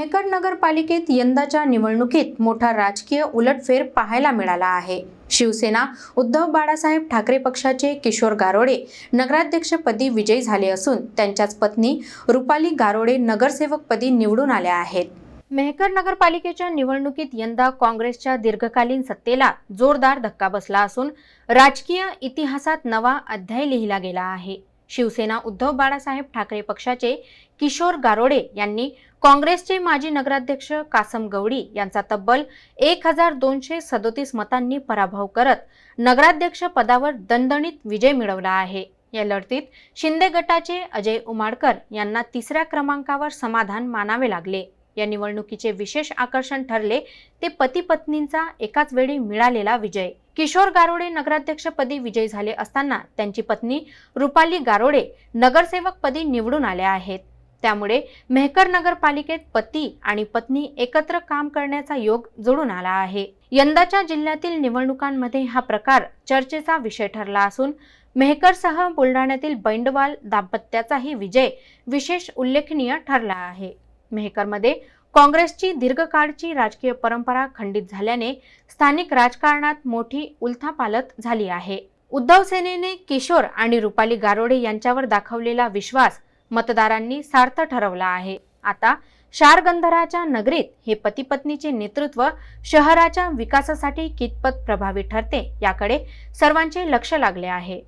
मेहकर नगरपालिकेत यंदाच्या निवडणुकीत मोठा राजकीय उलटफेर पाहायला मिळाला आहे। शिवसेना उद्धव बाळासाहेब ठाकरे पक्षाचे किशोर गारोडे नगराध्यक्षपदी विजयी झाले असून त्यांच्याच पत्नी रुपाली गारोडे नगरसेवकपदी निवडून आल्या आहेत। मेहकर नगरपालिकेच्या निवडणुकीत यंदा काँग्रेसच्या दीर्घकालीन सत्तेला जोरदार धक्का बसला असून राजकीय इतिहासात नवा अध्याय लिहिला गेला आहे। शिवसेना उद्धव बाळासाहेब ठाकरे पक्षाचे किशोर गारोडे यांनी काँग्रेसचे माजी नगराध्यक्ष कासम गवडी यांचा तब्बल 1237 मतांनी पराभव करत नगराध्यक्ष पदावर दणदणीत विजय मिळवला आहे। या लढतीत शिंदे गटाचे अजय उमाडकर यांना तिसऱ्या क्रमांकावर समाधान मानावे लागले। या निवडणुकीचे विशेष आकर्षण ठरले ते पती पत्नींचा एकाच वेळी मिळालेला विजय। किशोर गारोडे नगराध्यक्षपदी विजयी झाले असताना त्यांची पत्नी रुपाली गारोडे नगरसेवकपदी निवडून आल्या आहेत। त्यामुळे मेहकर नगरपालिकेत पती आणि पत्नी एकत्र काम करण्याचा योग जुळून आला आहे। यंदाच्या जिल्ह्यातील निवडणुकांमध्ये हा प्रकार चर्चेचा विषय ठरला असून मेहकरसह बुलढाण्यातील बैंडवाल दाम्पत्याचाही विजय विशेष उल्लेखनीय ठरला आहे। मेहकरमध्ये काँग्रेसची दीर्घकाळची राजकीय परंपरा खंडित झाल्याने स्थानिक राजकारणात मोठी उलथापालथ झाली आहे। उद्धव सेनेने किशोर आणि रुपाली गारोडे यांच्यावर दाखवलेला विश्वास मतदारांनी सार्थ ठरवला आहे। आता शारगंधराच्या नगरीत हे पती पत्नीचे नेतृत्व शहराच्या विकासासाठी कितपत प्रभावी ठरते याकडे सर्वांचे लक्ष लागले आहे।